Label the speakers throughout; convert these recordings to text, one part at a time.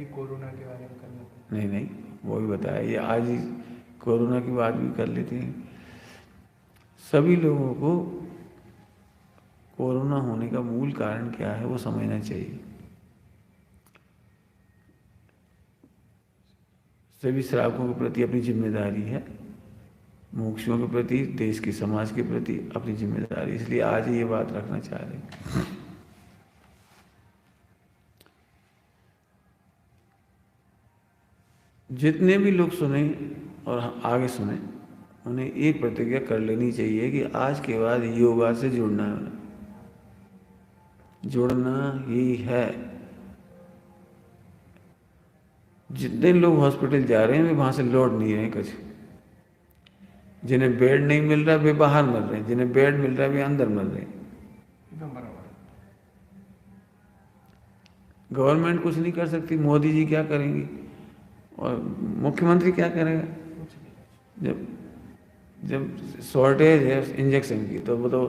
Speaker 1: Corona के बारे में करना था।
Speaker 2: नहीं नहीं, वो भी बताया, ये आज ही कोरोना की बात भी कर लेते हैं। सभी लोगों को कोरोना होने का मूल कारण क्या है वो समझना चाहिए। सभी श्रावकों के प्रति अपनी जिम्मेदारी है, मुमुक्षुओं के प्रति, देश के समाज के प्रति अपनी जिम्मेदारी, इसलिए आज ये बात रखना चाह रहे हैं। जितने भी लोग सुने और आगे सुने, उन्हें एक प्रतिज्ञा कर लेनी चाहिए कि आज के बाद योगा से जुड़ना है, जुड़ना ही है। जितने लोग हॉस्पिटल जा रहे हैं वे वहां से लौट नहीं रहे कुछ। जिन्हें बेड नहीं मिल रहा वे बाहर मर रहे हैं, जिन्हें बेड मिल रहा है वे अंदर मर रहे हैं।
Speaker 1: एकदम बराबर।
Speaker 2: गवर्नमेंट कुछ नहीं कर सकती, मोदी जी क्या करेंगी और मुख्यमंत्री क्या करेगा? जब जब शॉर्टेज है इंजेक्शन की तो वो तो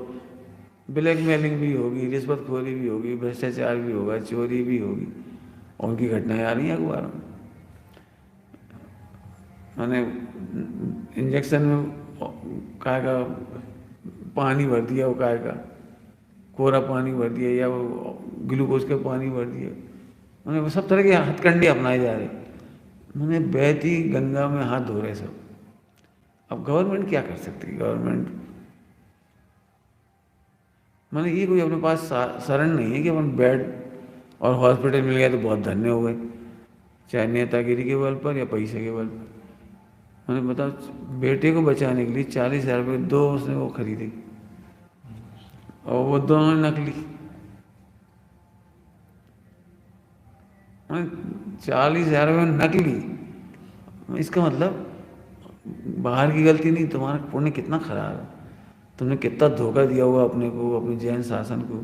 Speaker 2: ब्लैकमेलिंग भी होगी, रिश्वतखोरी भी होगी, भ्रष्टाचार भी होगा, चोरी भी होगी, और उनकी घटनाएं आ रही हैं अखबारों में। मैंने इंजेक्शन में काय का पानी भर दिया, वो काय का कोरा पानी भर दिया, या वो ग्लूकोज का पानी भर दिया, मैंने वो सब तरह के हथकंडे अपनाए जा रहे। मैंने बहती गंगा में हाथ धो रहे सब। अब गवर्नमेंट क्या कर सकती है? गवर्नमेंट मैंने ये कोई अपने पास शरण नहीं है कि अपन बेड और हॉस्पिटल मिल गया तो बहुत धन्य हो गए, चाहे नेतागिरी के बल पर या पैसे के बल पर। मैंने बताओ, बेटे को बचाने के लिए 40,000 रुपये दो उसने वो खरीदे, और वो दोनों नकली। 40,000 रुपये नकली, इसका मतलब बाहर की गलती नहीं, तुम्हारा पुण्य कितना खराब है। तुमने कितना धोखा दिया होगा अपने को, अपने जैन शासन को,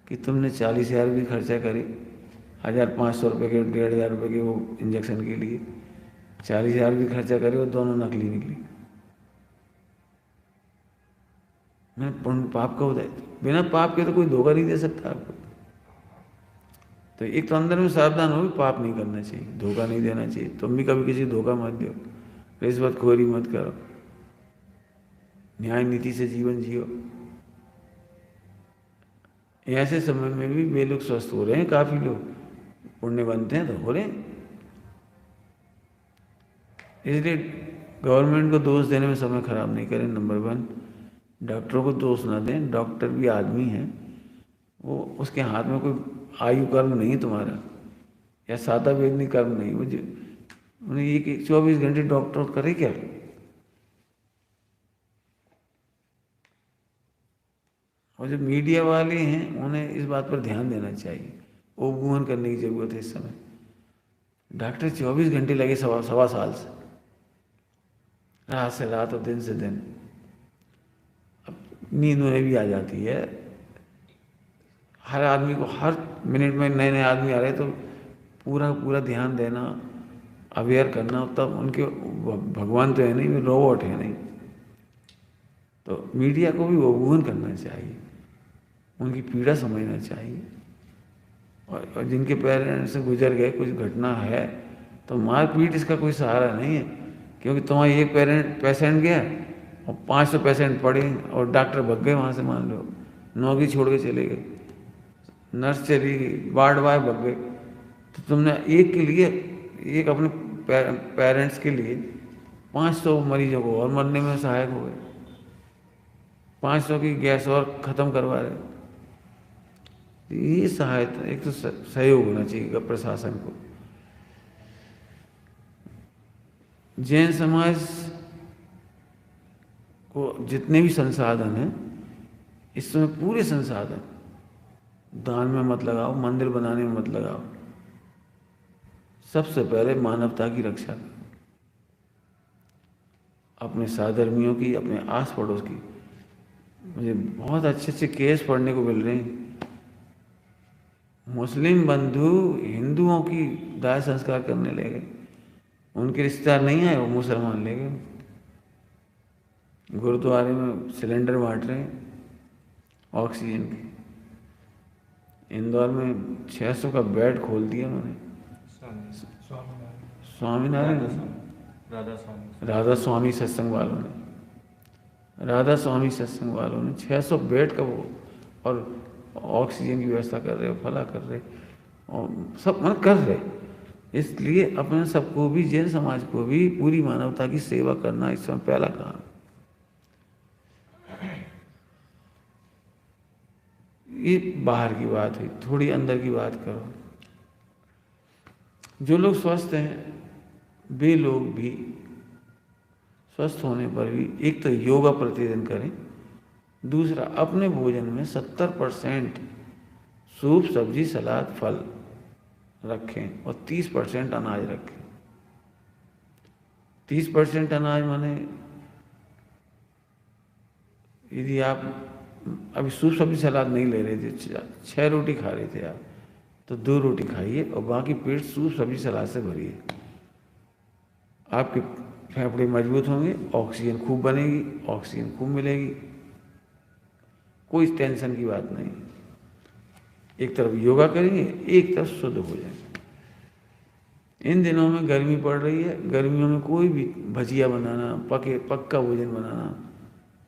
Speaker 2: कि तुमने 40,000 भी खर्चा करे 1,500 रुपये के, 1,500 रुपये के वो इंजेक्शन के लिए 40,000 भी खर्चा करे और दोनों नकली निकली। मैं पुण्य पाप का उदय, बिना पाप के तो कोई धोखा नहीं दे सकता आपको। तो एक तो अंदर में सावधान हो, पाप नहीं करना चाहिए, धोखा नहीं देना चाहिए। तुम भी कभी किसी धोखा मत दो, रिश्वतखोरी मत करो, न्याय नीति से जीवन जियो। ऐसे समय में भी वे लोग स्वस्थ हो रहे हैं, काफी लोग पुण्य बनते हैं तो हो रहे हैं। इसलिए गवर्नमेंट को दोष देने में समय खराब नहीं करें। नंबर 1, डॉक्टरों को दोष ना दें, डॉक्टर भी आदमी है, वो उसके हाथ में कोई आयु कर्म नहीं तुम्हारा, या सादा वेदनी कर्म नहीं। वो उन्हें ये कि 24 घंटे डॉक्टर करे क्या? और जो मीडिया वाले हैं उन्हें इस बात पर ध्यान देना चाहिए, उपगूहन करने की जरूरत है इस समय। डॉक्टर 24 घंटे लगे सवा साल से, रात से रात और दिन से दिन। अब नींद उन्हें भी आ जाती है। हर आदमी को हर मिनट में नए नए आदमी आ रहे, तो पूरा पूरा ध्यान देना, अवेयर करना, तब उनके भगवान तो है नहीं, वे रोबोट है नहीं। तो मीडिया को भी उपगूहन करना चाहिए, उनकी पीड़ा समझना चाहिए। और जिनके पेरेंट्स से गुजर गए, कुछ घटना है, तो मारपीट इसका कोई सहारा नहीं है। क्योंकि तुम्हारा एक पेशेंट गया और 500 पेशेंट पड़े और डॉक्टर भग गए वहाँ से, मान लो नौकरी छोड़ के चले गए, नर्स चली गई, वार्ड बॉय भग गए, तो तुमने एक के लिए, एक अपने पेरेंट्स के लिए 500 मरीजों को और मरने में सहायक हो गए। 500 की गैस और ख़त्म करवा रहे। ये सहायता, एक तो सहयोग होना चाहिए प्रशासन को। जैन समाज को जितने भी संसाधन हैं, इस समय पूरे संसाधन दान में मत लगाओ, मंदिर बनाने में मत लगाओ, सबसे पहले मानवता की रक्षा करो, अपने सहधर्मियों की, अपने आस पड़ोस की। मुझे बहुत अच्छे अच्छे केस पढ़ने को मिल रहे हैं, मुस्लिम बंधु हिंदुओं की दाह संस्कार करने लगे, उनके रिश्तेदार नहीं आए, वो मुसलमान ले गए। गुरुद्वारे में सिलेंडर बांट रहे हैं ऑक्सीजन के। इंदौर में 600 का बेड खोल दिया उन्होंने। स्वामीनारायण, राधा स्वामी सत्संग वालों ने, राधा स्वामी सत्संग वालों ने 600 बेड का वो, और ऑक्सीजन की व्यवस्था कर रहे हो, फला कर रहे, और सब मन कर रहे। इसलिए अपने सबको भी, जैन समाज को भी, पूरी मानवता की सेवा करना इस समय पहला काम। ये बाहर की बात है, थोड़ी अंदर की बात करो। जो लोग स्वस्थ हैं वे लोग भी स्वस्थ होने पर भी एक तो योगा प्रतिदिन करें, दूसरा अपने भोजन में 70% सूप, सब्जी, सलाद, फल रखें और 30% अनाज रखें। 30% अनाज माने यदि आप अभी सूप, सब्जी, सलाद नहीं ले रहे थे, 6 रोटी खा रहे थे आप, तो 2 रोटी खाइए और बाकी पेट सूप, सब्जी, सलाद से भरिए। आपके फेफड़े मजबूत होंगे, ऑक्सीजन खूब बनेगी, ऑक्सीजन खूब मिलेगी, कोई टेंशन की बात नहीं। एक तरफ योगा करेंगे, एक तरफ शुद्ध हो जाएंगे। इन दिनों में गर्मी पड़ रही है, गर्मियों में कोई भी भजिया बनाना, पक्का भोजन बनाना,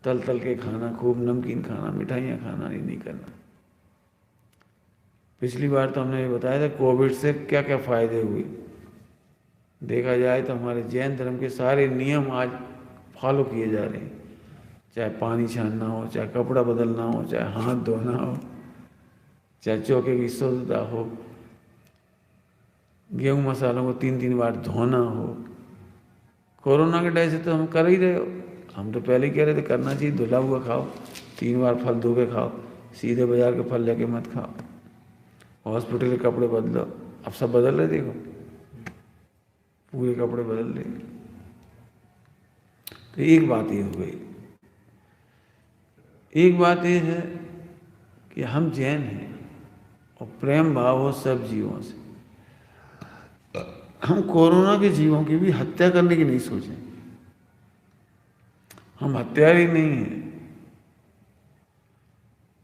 Speaker 2: तल के खाना, खूब नमकीन खाना, मिठाइयाँ खाना नहीं करना। पिछली बार तो हमने ये बताया था कोविड से क्या क्या फायदे हुए। देखा जाए तो हमारे जैन धर्म के सारे नियम आज फॉलो किए जा रहे हैं, चाहे पानी छानना हो, चाहे कपड़ा बदलना हो, चाहे हाथ धोना हो, चाहे चौके की शुद्धता हो, गेहूं मसालों को 3-3 बार धोना हो। कोरोना के डर से तो हम कर ही रहे हो, हम तो पहले ही कह रहे थे करना चाहिए, धुला हुआ खाओ, 3 बार फल धो के खाओ, सीधे बाजार के फल लेके मत खाओ, हॉस्पिटल के कपड़े बदलो। अब सब बदल रहे, देखो पूरे कपड़े बदल रहे। तो एक बात ये हो गई। एक बात ये है कि हम जैन हैं और प्रेम भाव हो सब जीवों से। हम कोरोना के जीवों की भी हत्या करने की नहीं सोचें, हम हत्यारी नहीं हैं।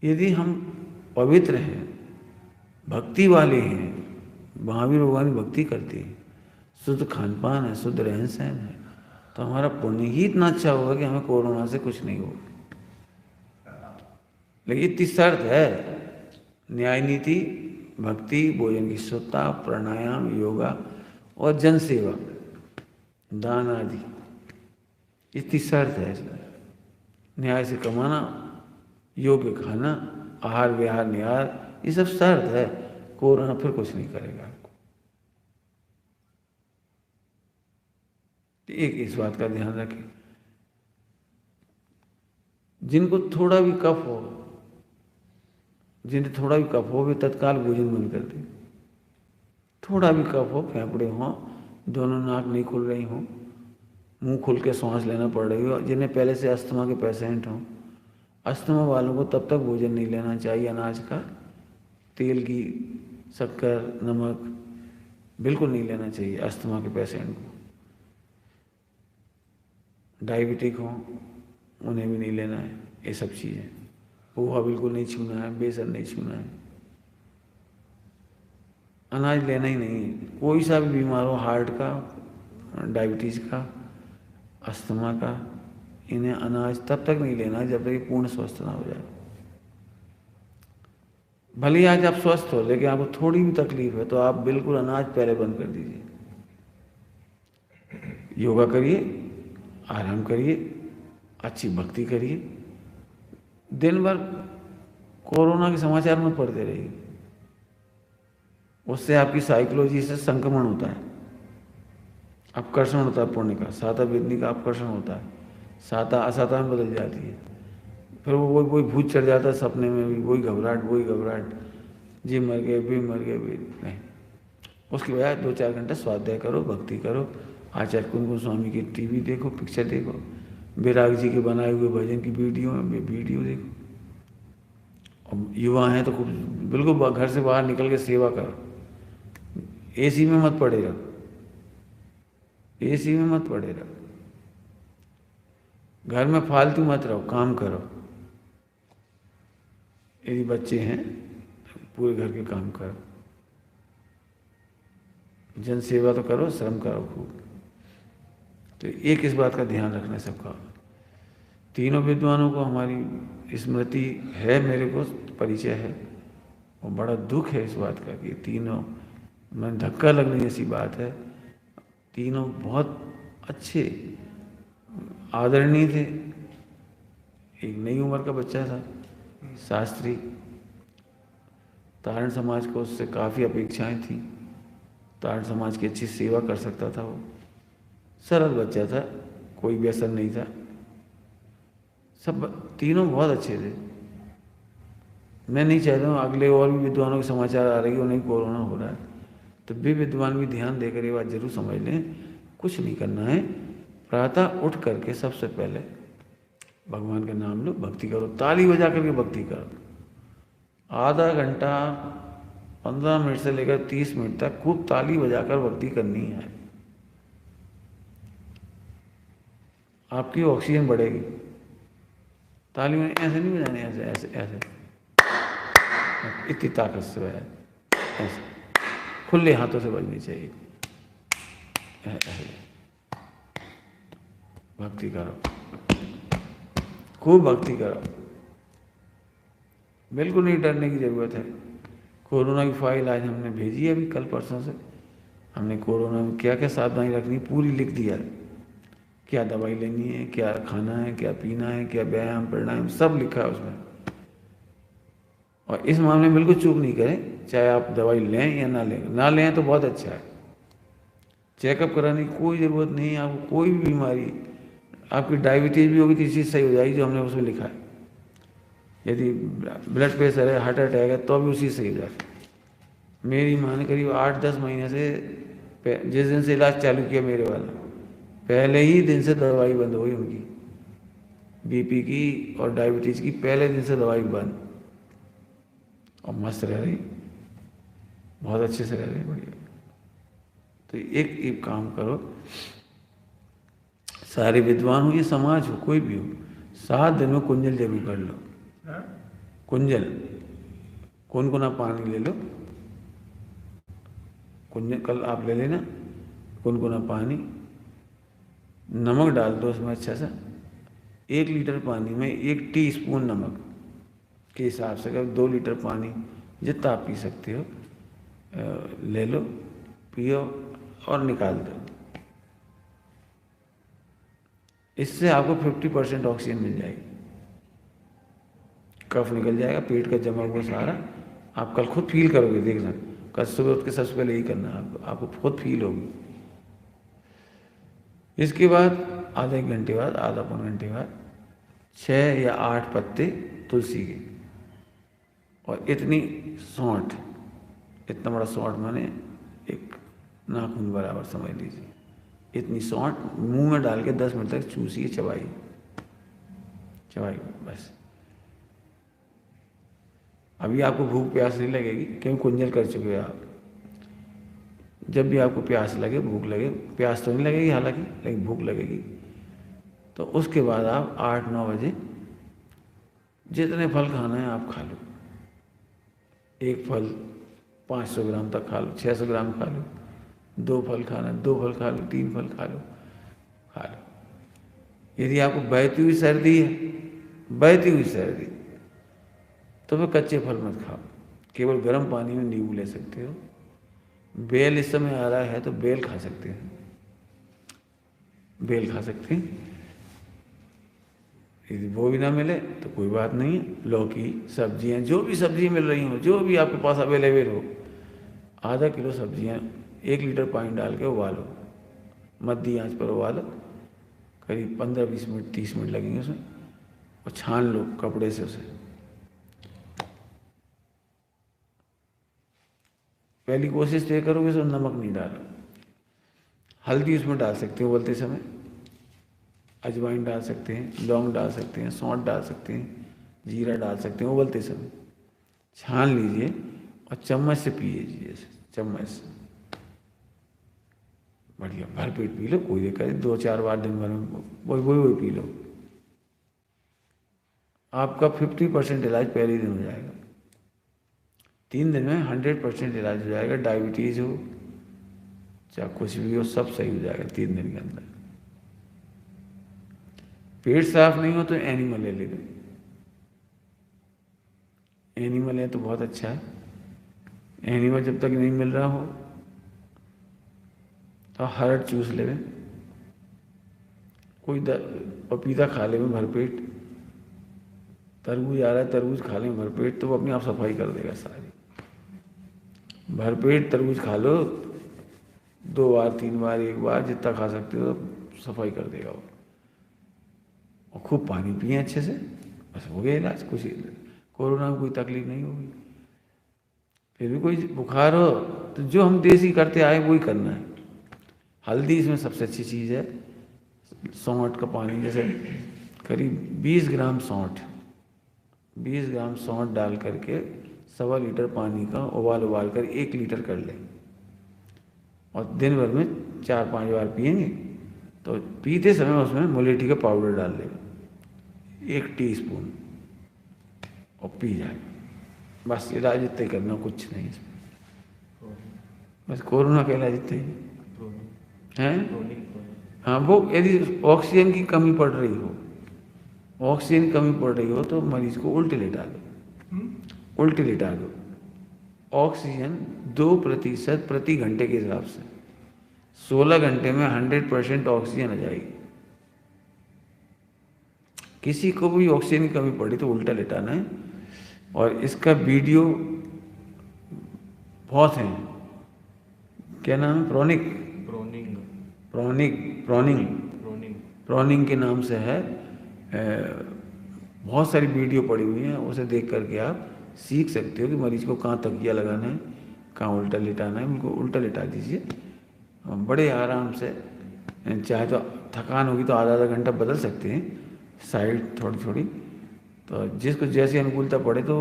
Speaker 2: यदि हम पवित्र हैं, भक्ति वाले हैं, महावीर भगवान की भक्ति करते हैं, शुद्ध खान पान है, शुद्ध रहन सहन है, तो हमारा पुण्य ही इतना अच्छा होगा कि हमें कोरोना से कुछ नहीं होगा। लेकिन इतनी शर्त है, न्याय नीति, भक्ति, भोजन की शुद्धता, प्राणायाम, योगा और जन सेवा, दान आदि, इतनी शर्त है इसमें। न्याय से कमाना, योग्य खाना, आहार विहार निहार, ये सब शर्त है। कोरोना फिर कुछ नहीं करेगा आपको। एक इस बात का ध्यान रखें, जिनको थोड़ा भी कफ हो, जिन्हें थोड़ा भी कफ हो वे तत्काल भोजन बंद कर दें। थोड़ा भी कफ हो, फेफड़े हों, दोनों नाक नहीं खुल रही हों, मुंह खुल के सांस लेना पड़ रही हो, जिन्हें पहले से अस्थमा के पेशेंट हों, अस्थमा वालों को तब तक भोजन नहीं लेना चाहिए अनाज का, तेल की, शक्कर, नमक बिल्कुल नहीं लेना चाहिए अस्थमा के पेशेंट को। डायबिटिक हो उन्हें भी नहीं लेना है ये सब चीज़ें। पोहा बिल्कुल नहीं छूना है, बेसन नहीं छूना है, अनाज लेना ही नहीं है। कोई सा भी बीमार हो, हार्ट का, डायबिटीज़ का, अस्थमा का, इन्हें अनाज तब तक नहीं लेना जब तक ये पूर्ण स्वस्थ ना हो जाए। भले ही आज आप स्वस्थ हो लेकिन आपको थोड़ी भी तकलीफ है तो आप बिल्कुल अनाज पहले बंद कर दीजिए। योगा करिए, आराम करिए, अच्छी भक्ति करिए, दिन भर कोरोना के समाचार मत पढ़ते रहिए, उससे आपकी साइकोलॉजी से संक्रमण होता है, अपकर्षण होता है पुण्य का, साता वेदनी का अपकर्षण होता है, साता असाता में बदल जाती है। फिर वो वही भूत चढ़ जाता है सपने में भी, वही घबराहट, जी मर गए भी नहीं। उसकी बजाय 2-4 घंटे स्वाध्याय करो, भक्ति करो, आचार्य कुंज गोस्वामी की टीवी देखो, पिक्चर देखो, विराग जी के बनाए हुए भजन की वीडियो देखो। और युवा हैं तो बिल्कुल घर से बाहर निकल के सेवा करो, एसी में मत पड़े रहो, एसी में मत पड़े रहो, घर में फालतू मत रहो, काम करो। यदि बच्चे हैं पूरे घर के काम करो, जन सेवा तो करो, श्रम करो खूब। तो एक इस बात का ध्यान रखना सबका। तीनों विद्वानों को हमारी स्मृति है, मेरे को परिचय है, और बड़ा दुख है इस बात का कि तीनों, मैं धक्का लगने जैसी बात है, तीनों बहुत अच्छे आदरणीय थे। एक नई उम्र का बच्चा था, शास्त्री, तारण समाज को उससे काफ़ी अपेक्षाएं थी, तारण समाज की अच्छी सेवा कर सकता था वो, सरल बच्चा था, कोई व्यसन नहीं था, सब तीनों बहुत अच्छे थे। मैं नहीं चाहता हूँ अगले और भी विद्वानों के समाचार आ रही हो, नहीं कोरोना हो रहा है, तो भी विद्वान भी ध्यान देकर ये बात जरूर समझ लें, कुछ नहीं करना है, प्रातः उठ करके सबसे पहले भगवान का नाम लो, भक्ति करो, ताली बजा करके भक्ति करो। आधा घंटा 15 मिनट से लेकर 30 मिनट तक खूब ताली बजाकर भक्ति करनी है। आपकी ऑक्सीजन बढ़ेगी। ताली में ऐसे नहीं बजाने, ऐसे ऐसे ऐसे, इतनी ताकत से बजाए, ऐसे खुले हाथों से बजनी चाहिए। ऐसे भक्ति करो, खूब भक्ति करो, बिल्कुल नहीं डरने की ज़रूरत है। कोरोना की फाइल आज हमने भेजी है, अभी कल परसों से। हमने कोरोना में क्या क्या सावधानी रखनी पूरी लिख दिया है, क्या दवाई लेनी है, क्या खाना है, क्या पीना है, क्या व्यायाम प्राणायाम, सब लिखा है उसमें। और इस मामले में बिल्कुल चूक नहीं करें, चाहे आप दवाई लें या ना लें, ना लें तो बहुत अच्छा है। चेकअप कराने की कोई ज़रूरत नहीं है आपको, कोई भी बीमारी, आपकी डायबिटीज़ भी होगी तो इसी सही हो जाएगी जो हमने उसमें लिखा है। यदि ब्लड प्रेशर है, हार्ट अटैक है, तो भी उसी से हो जाता है। मेरी माँ ने करीब 8-10 महीने से, जिस दिन से इलाज चालू किया मेरे वाला, पहले ही दिन से दवाई बंद हो गई उनकी, बीपी की और डायबिटीज़ की, पहले दिन से दवाई बंद, और मस्त रह रही, बहुत अच्छे से रह रही, बढ़िया। तो एक काम करो, सारे विद्वान हो या समाज हो, कोई भी हो, 7 दिन में कुंजल जरूर कर लो। कुंजल, कुनकुना पानी ले लो, कुंजल कल आप ले लेना, कुनकुना पानी, नमक डाल दो उसमें अच्छा सा, 1 लीटर पानी में 1 टीस्पून नमक के हिसाब से, अगर 2 लीटर पानी जितना आप पी सकते हो ले लो, पियो और निकाल दो। इससे आपको 50% ऑक्सीजन मिल जाएगी, कफ निकल जाएगा, पेट का जमा हुआ सारा, आप कल खुद फील करोगे, देखना कल सुबह उठ के सबसे पहले यही करना है, आपको खुद फील होगी। इसके बाद आधे घंटे बाद, आधा पौन घंटे बाद 6 या 8 पत्ते तुलसी के, और इतनी सौंठ, इतना बड़ा सौंठ माने एक नाखून बराबर समझ लीजिए, इतनी सौंठ मुंह में डाल के 10 मिनट तक चूसिए, चबाइए, बस। अभी आपको भूख प्यास नहीं लगेगी क्योंकि कुंजल कर चुके हो आप। जब भी आपको प्यास लगे, भूख लगे, प्यास तो नहीं लगेगी हालांकि, लेकिन भूख लगेगी, तो उसके बाद आप 8-9 बजे जितने फल खाना है आप खा लो। एक फल 500 ग्राम तक खा लो, 600 ग्राम खा लो, 2 फल खाना, 2 फल खा लो, 3 फल खा लो। यदि आपको बहती हुई सर्दी है, बहती हुई सर्दी, तो फिर कच्चे फल मत खाओ, केवल गर्म पानी में नींबू ले सकते हो। बेल इस समय आ रहा है तो बेल खा सकते हैं, बेल खा सकते हैं। यदि वो भी ना मिले तो कोई बात नहीं है, लौकी, सब्जियां, जो भी सब्जी मिल रही हो, जो भी आपके पास अवेलेबल हो, आधा किलो सब्जियां 1 लीटर पानी डाल के उबालो, मध्य आंच पर उबालो, करीब 15-20 मिनट, 30 मिनट लगेंगे उसमें, और छान लो कपड़े से उसे। पहली कोशिश तो ये करोगे उसमें नमक नहीं डालो, हल्दी उसमें डाल सकते हो उबलते समय, अजवाइन डाल सकते हैं, लौंग डाल सकते हैं, सौंठ डाल सकते हैं, जीरा डाल सकते हैं, उबलते समय छान लीजिए और चम्मच से पीजिए, चम्मच से बढ़िया भर पेट पी लो, कोई दिक्कत नहीं, 2-4 बार दिन भर में वही पी लो। आपका 50% इलाज पहले ही दिन हो जाएगा, 3 दिन में 100% इलाज हो जाएगा। डायबिटीज़ हो, चाहे कुछ भी हो, सब सही हो जाएगा 3 दिन के अंदर। पेट साफ नहीं हो तो एनिमल ले लेंगे, एनिमल है तो बहुत अच्छा है। एनिमल जब तक नहीं मिल रहा हो तो हरड़ चूस ले, कोई पपीता खा ले में भरपेट, तरबूज आ रहा है तरबूज खा ले भरपेट, तो वो अपने आप सफाई कर देगा सारी। भरपेट तरबूज खा लो 2 बार 3 बार 1 बार जितना खा सकते हो, सफाई कर देगा वो। और खूब पानी पिए अच्छे से, बस हो गया इलाज। कुछ कोरोना में कोई तकलीफ नहीं होगी। फिर भी कोई बुखार हो तो जो हम देसी करते आए वही करना है। हल्दी इसमें सबसे अच्छी चीज़ है। सौंठ का पानी, जैसे करीब 20 ग्राम सौंठ, 20 ग्राम सौंठ डाल करके 1.25 लीटर पानी का उबाल कर 1 लीटर कर लें, और दिन भर में 4-5 बार पिएंगे। तो पीते समय उसमें मुलेठी का पाउडर डाल लें 1 टीस्पून, और पी जाए। बस इलाज इतना ही करना, कुछ नहीं इसमें। बस कोरोना का इलाज इतना ही है। हाँ, वो यदि ऑक्सीजन की कमी पड़ रही हो, ऑक्सीजन की कमी पड़ रही हो तो मरीज को उल्टे लेटा दो, उल्टे लेटा दो। ऑक्सीजन 2% प्रति घंटे के हिसाब से 16 घंटे में 100% ऑक्सीजन आ जाएगी। किसी को भी ऑक्सीजन की कमी पड़ी तो उल्टा लेटाना है। और इसका वीडियो बहुत हैं, क्या नाम है? प्रोनिंग के नाम से है। बहुत सारी वीडियो पड़ी हुई हैं, उसे देख करके आप सीख सकते हो कि मरीज को कहाँ तकिया लगाना है, कहाँ उल्टा लेटाना है। उनको उल्टा लेटा दीजिए बड़े आराम से। चाहे तो थकान होगी तो आधा घंटा बदल सकते हैं साइड थोड़ी। तो जिसको जैसी अनुकूलता पड़े, तो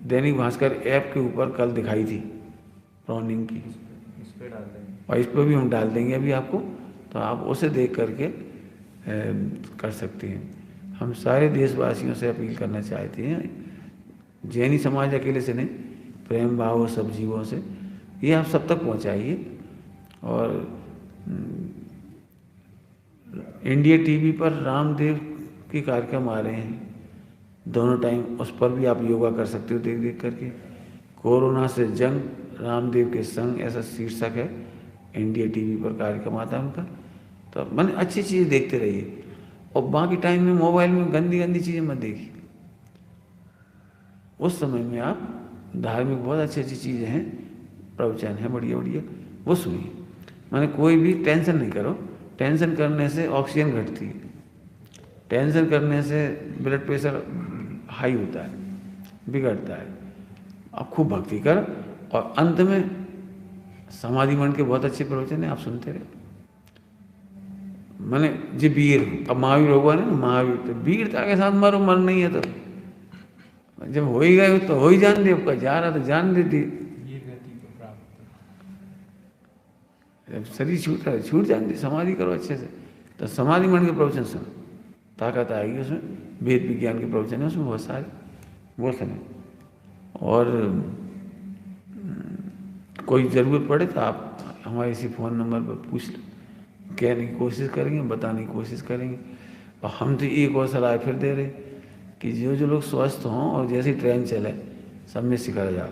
Speaker 2: दैनिक भास्कर ऐप के ऊपर कल दिखाई थी प्रोनिंग की,
Speaker 1: इस पे डाल देंगे,
Speaker 2: और इस पर भी हम डाल देंगे अभी आपको, तो आप उसे देख करके कर सकते हैं। हम सारे देशवासियों से अपील करना चाहते हैं, जैनी समाज अकेले से नहीं, प्रेम भाव सब जीवों से ये आप सब तक पहुंचाइए। और इंडिया टीवी पर रामदेव के कार्यक्रम आ रहे हैं दोनों टाइम, उस पर भी आप योगा कर सकते हो देख करके। कोरोना से जंग रामदेव के संग, ऐसा शीर्षक है। इंडिया टीवी पर कार्यक्रम आता है उनका। तो मैंने अच्छी चीज़ देखते रहिए, और बाकी टाइम में मोबाइल में गंदी चीज़ें मत देखिए। उस समय में आप धार्मिक बहुत अच्छी चीज़ें हैं, प्रवचन है बढ़िया, वो सुनिए। मैंने कोई भी टेंशन नहीं करो, टेंशन करने से ऑक्सीजन घटती है, टेंशन करने से ब्लड प्रेशर हाई होता है, बिगड़ता है। आप खूब भक्ति कर, और अंत में समाधि मन के बहुत अच्छे प्रवचन है, आप सुनते रहे। मैंने जी वीर, अब महावीर होगा ना, महावीर तो वीरता के साथ मरो, मर नहीं है तो जब हो ही गए तो हो ही जान दे, आपका जा रहा तो जान देती। जब शरीर छूट रहा है छूट जान दे, समाधि करो अच्छे से। तो समाधि मन के प्रवचन सुनो, ताकत आएगी उसमें। वेद विज्ञान के प्रवचन है उसमें बहुत सारे, वो सुने। और कोई ज़रूरत पड़े तो आप हमारे इसी फ़ोन नंबर पर पूछ लो, कहने की कोशिश करेंगे, बताने की कोशिश करेंगे। और हम तो एक और सलाह फिर दे रहे कि जो लोग स्वस्थ हों और जैसी ट्रेन चले, सब में शिखर जाओ।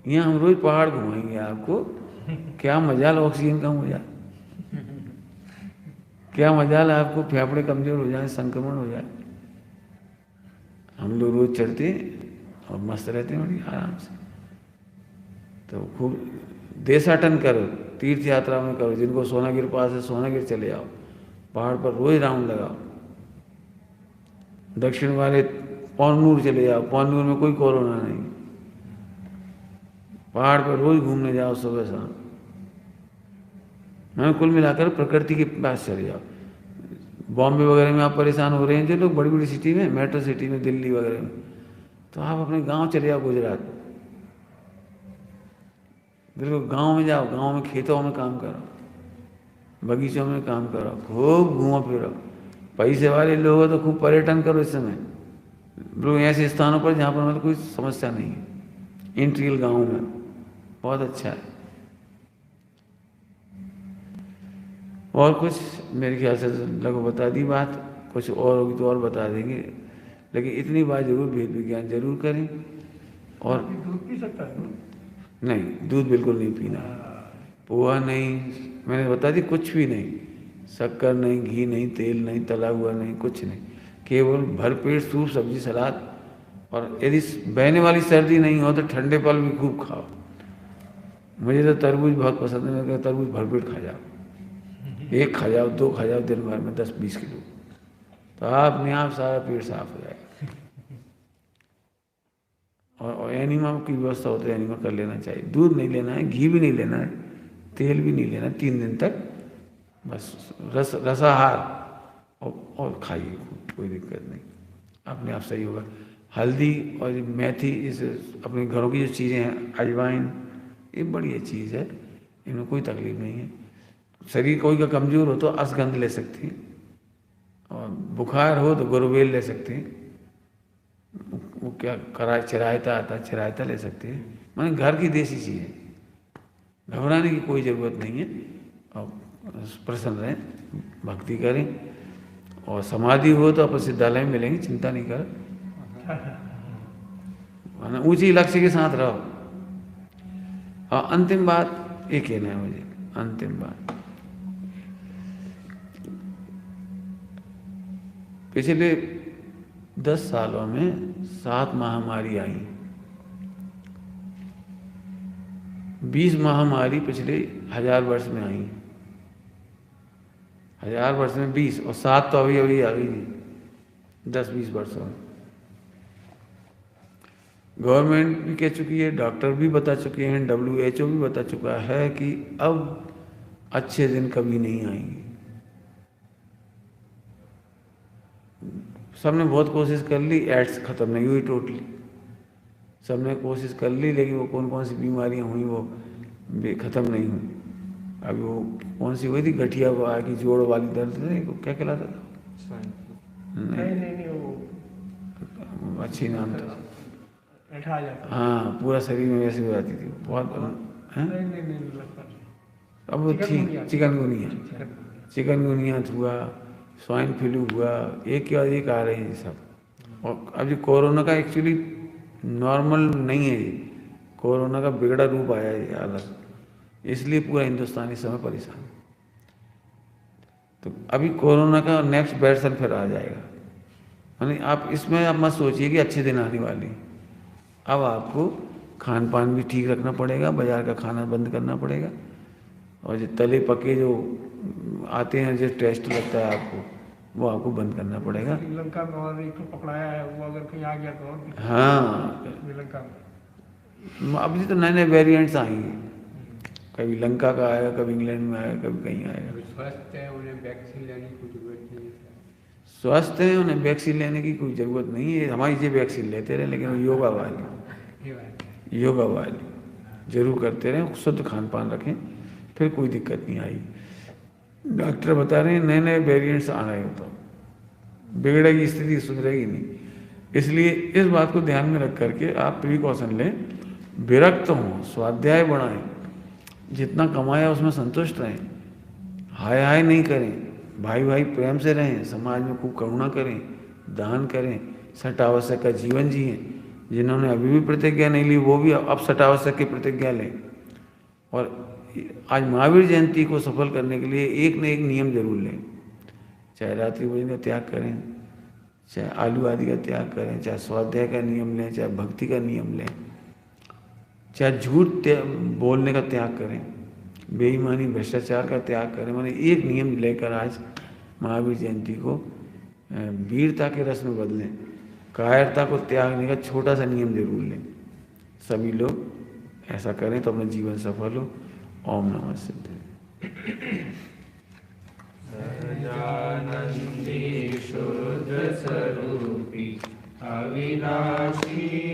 Speaker 2: यहाँ हम रोज पहाड़ घुमाएंगे आपको, क्या मजाल ऑक्सीजन कम हो जाए, क्या मजाल आपको फेफड़े कमजोर हो जाए, संक्रमण हो जाए। हम लोग रोज चढ़ते और मस्त रहते हैं बड़ी आराम से। तो खूब देशाटन करो, तीर्थ यात्रा में करो। जिनको सोनागिर पास है सोनागिर चले जाओ, पहाड़ पर रोज राउंड लगाओ। दक्षिण वाले पौनूर चले जाओ, पौनूर में कोई कोरोना नहीं। पहाड़ पर रोज घूमने जाओ सुबह शाम। मैं कुल मिलाकर प्रकृति के पास चले जाओ। बॉम्बे वगैरह में आप परेशान हो रहे हैं जो लोग, बड़ी बड़ी सिटी में, मेट्रो सिटी में, दिल्ली वगैरह में, तो आप अपने गांव चले जाओ, गुजरात। बिल्कुल गांव में जाओ, गांव में खेतों में काम करो, बगीचों में काम करो, खूब घूमो फिरो। पैसे वाले लोग हो तो खूब पर्यटन करो इस समय, बिल्कुल ऐसे स्थानों पर जहाँ पर मतलब कोई समस्या नहीं है। इंटीरियल गाँव में बहुत अच्छा है। और कुछ मेरे ख्याल से लगभग बता दी बात, कुछ और होगी तो और बता देंगे, लेकिन इतनी बात जरूर भेद विज्ञान जरूर करें। और
Speaker 1: दूध पी सकता है?
Speaker 2: नहीं, दूध बिल्कुल नहीं पीना, पोहा नहीं, मैंने बता दी, कुछ भी नहीं, शक्कर नहीं, घी नहीं, तेल नहीं, तला हुआ नहीं, कुछ नहीं, केवल भरपेट सूप, सब्जी, सलाद। और यदि बहने वाली सर्दी नहीं हो तो ठंडे फल भी खूब खाओ। मुझे तो तरबूज बहुत पसंद है, मैं कहता तरबूज भरपेट खा जाओ, 1 खा जाओ, 2 खा जाओ दिन भर में, 10-20 किलो, तो अपने आप सारा पेट साफ हो जाएगा। और एनीमा की व्यवस्था होती है, एनीमा कर लेना चाहिए। दूध नहीं लेना है, घी भी नहीं लेना है, तेल भी नहीं लेना, 3 दिन तक बस रसाहार और खाइए, कोई दिक्कत नहीं, अपने आप सही होगा। हल्दी और मेथी, इस अपने घरों की जो चीज़ें हैं, अजवाइन, ये बढ़िया चीज़ है, इनमें कोई तकलीफ नहीं है। शरीर कोई का कमज़ोर हो तो अश्वगंध ले सकते हैं, और बुखार हो तो गुरुवेल ले सकते हैं, वो क्या चिरायता आता है, चिरायता ले सकते हैं, माने घर की देसी चीज़ है, घबराने की कोई ज़रूरत नहीं है। और प्रसन्न रहें, भक्ति करें, और समाधि हो तो अपन सिद्धालय में मिलेंगे, चिंता नहीं कर, माना ऊंची लक्ष्य के साथ रहो। और अंतिम बात ये कहना है मुझे, अंतिम बात, पिछले 10 सालों में 7 महामारी आई, 20 महामारी पिछले 1000 वर्ष में आई, 1000 वर्ष में 20, और 7 तो अभी अभी आ गई थी 10-20 वर्षों में। गवर्नमेंट भी कह चुकी है, डॉक्टर भी बता चुके हैं, WHO भी बता चुका है कि अब अच्छे दिन कभी नहीं आएंगे। सबने बहुत कोशिश कर ली, एड्स खत्म नहीं हुई टोटली, सबने कोशिश कर ली, लेकिन वो कौन कौन सी बीमारियां हुई वो ख़त्म नहीं हुई। अभी वो कौन सी हुई थी, गठिया की जोड़ वाली दर्द नहीं, वो क्या कहलाता था,
Speaker 1: नहीं वो
Speaker 2: अच्छी नाम था,
Speaker 1: बैठा जाता,
Speaker 2: हाँ, पूरा शरीर में वैसे हो जाती थी बहुत, हैं? अब वो थी चिकनगुनिया, चिकनगुनिया हुआ, स्वाइन फ्लू हुआ, एक के बाद एक आ रहे हैं सब। और अब ये कोरोना का एक्चुअली नॉर्मल नहीं है, ये कोरोना का बिगड़ा रूप आया है ये अलग, इसलिए पूरा हिंदुस्तान इस समय परेशान है। तो अभी कोरोना का नेक्स्ट वर्जन फिर आ जाएगा, यानी आप इसमें आप मत सोचिए कि अच्छे दिन आने वाले हैं। अब आपको खान पान भी ठीक रखना पड़ेगा, बाजार का खाना बंद करना पड़ेगा, और जो तले पके जो आते हैं, जो टेस्ट लगता है आपको, वो आपको बंद करना पड़ेगा।
Speaker 1: श्रीलंका में और एक तो पकड़ाया है, वो अगर कहीं आ गया तो
Speaker 2: हाँ,
Speaker 1: श्रीलंका में
Speaker 2: अब जी तो नए नए वेरिएंट्स आएंगे, कभी लंका का आएगा, कभी इंग्लैंड में आएगा, कभी कहीं आएगा।
Speaker 1: स्वस्थ है, उन्हें वैक्सीन लेने की कोई जरूरत नहीं है।
Speaker 2: स्वस्थ हैं, उन्हें वैक्सीन लेने की कोई ज़रूरत नहीं है, हमारी ये वैक्सीन लेते रहे, लेकिन वो योगा वाली जरूर करते रहें, शुद्ध खान पान रखें, फिर कोई दिक्कत नहीं आएगी। डॉक्टर बता रहे हैं नए नए वेरिएंट्स आ रहे हो तो बिगड़ेगी स्थिति, सुधरेगी नहीं, इसलिए इस बात को ध्यान में रख करके आप प्रिकॉशन लें, विरक्त हों, स्वाध्याय बढ़ाएं, जितना कमाया उसमें संतुष्ट रहें, हाय हाय नहीं करें, भाई भाई प्रेम से रहें, समाज में खूब करुणा करें, दान करें, सटावश्यक का जीवन जिएं। जिन्होंने अभी भी प्रतिज्ञा नहीं ली वो भी अब सटावश्यक की प्रतिज्ञा लें। और आज महावीर जयंती को सफल करने के लिए एक न एक नियम जरूर लें, चाहे रात्रि भोजन का त्याग करें, चाहे आलू आदि का त्याग करें, चाहे स्वाध्याय का नियम लें, चाहे भक्ति का नियम लें, चाहे झूठ बोलने का त्याग करें, बेईमानी भ्रष्टाचार का त्याग करें। मैंने एक नियम लेकर आज महावीर जयंती को वीरता के रस में बदलें, कायरता को त्यागने का छोटा सा नियम जरूर लें। सभी लोग ऐसा करें तो अपना जीवन सफल हो। ओम नमः सिद्धाय।
Speaker 3: सच्चिदानंदी शुद्ध स्वरूपी अविनाशी